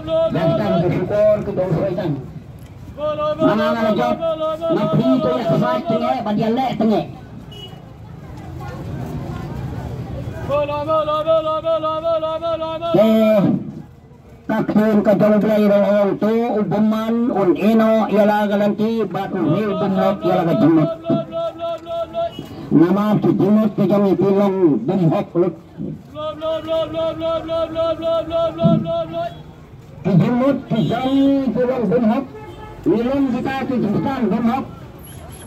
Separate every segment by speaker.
Speaker 1: Dan kita bersyukur ke dosa mana job napi tu yang kesat tengah bagian lek tengah kakun ka jong blay roong tu ubuman un ino ialah galanti bat unil bumot ialah gajumot nama tu jumot ke jong ipilong bumhok lut jumot ke jong ipilong bumhok nilam kita tu Kristan bumhok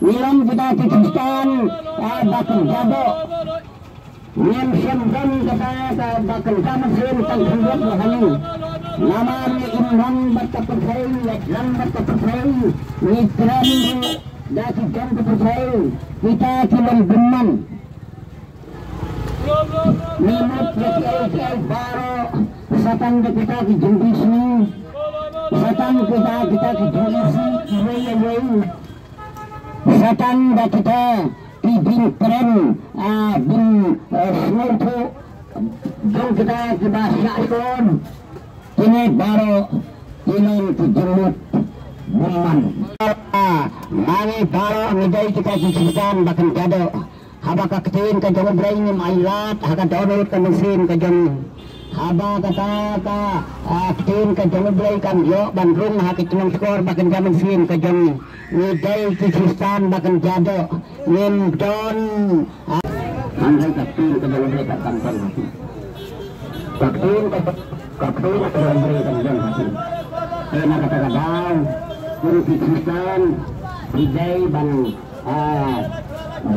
Speaker 1: nilam kita tu Kristan bakal jado nilam syamdan kata bakal kamasrin tangkut mahani nama ni imam baca percaya lam baca percaya nitran dari jam percaya kita cuma beman nimut kita baru satan kita di jendis ni satan kita di jendis ni satan kita di bin keren bin semua tu jom kita di bahasa ikon ini baru ilang kejemut buman. Mari baru ngejai kita kisahkan bahkan jado. Haba kaktin kejemut brain mailat, haka dorot kanusin kejem. Haba kata kaktin kejemut brain kan yo bandrung haki tunang skor bahkan jaman sin kejem. Ngejai kisahkan bahkan jado. Nim don. Andai kaktin kejemut brain tak kantor. Kaktin kaktin kejemut brain hati. Kena kata-kata guru Kristan hidai ban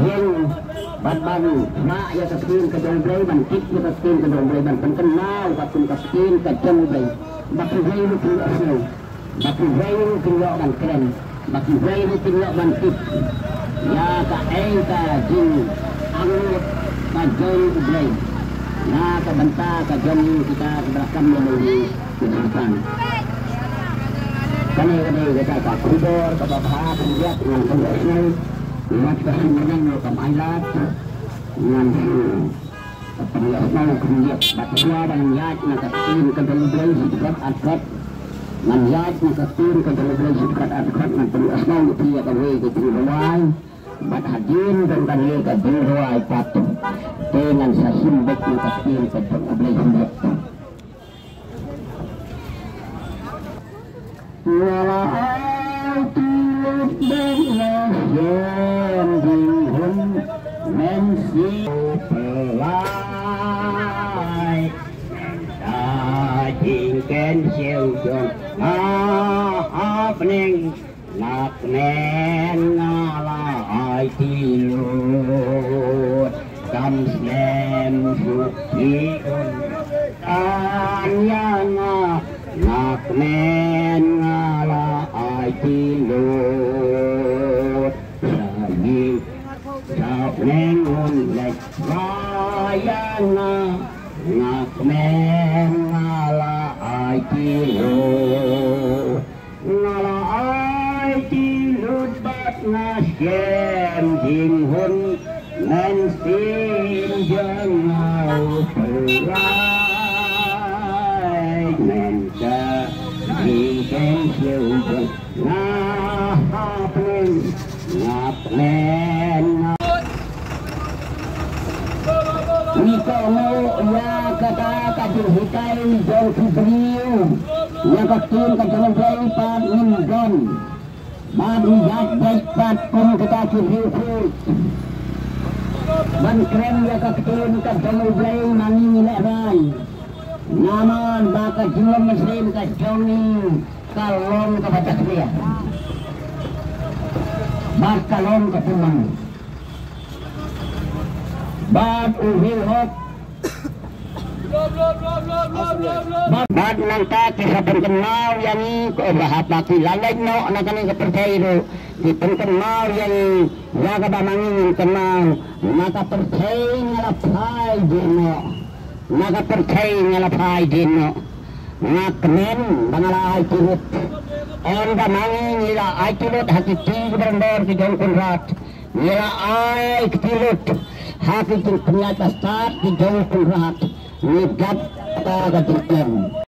Speaker 1: yen ban mak ya kaktin kejemut brain ban kit ya kaktin kejemut brain ban penkenal kaktin kejemut brain baki brain lu tinggal asal baki brain lu tinggal ban keren baki brain lu tinggal ban kit ya ka jin angut kejemut brain nah kebentar kejemut kita keberakam melalui kehidupan kami kita tak kubur kebahagiaan lihat dengan kondisi lihat kesimpulan kemailat dengan penjelasan kemudian batua dan lihat nakastin kedua sifat adat lihat nakastin kedua sifat adat dan penjelasan dia kawai keturunan bat hajin dan kali kedua patuh dengan sasimbek nakastin kedua sifat walau tiup dengan yang dihun mensi pelai dagingkan siu jong pening nak nen ngalai tiut kam snem sukiun anyanga nak nen ngalai tiut lagi sap nengun lek bayana nak nen ngalai tiut ngalai tiut bat nasyen jinghun nen sin jengau perai nen ikan siu ngapnen nikomo ya kata kajil hikai jauh kibriu ya kaktin kajil jauh pat nimgon baru jat pat pun kita kibriu ban keren ya kaktin kajil jauh mani nilai naman baka jual muslim ka joni kalon ka baca dia bak kalon ka pumang bak uhil hop bak nangka kisah penkenal yang bahapa kilalay no nakani kepercaya di penkenal yang jaga bamangin kenal maka percaya ngalapai dino naga percaya ngalapai dino ngaknen bangalai turut on gamangi nila ai turut hati tinggi berendor di jong kunrat nila ai turut hati tinggi atas tat di jong kunrat nigat kata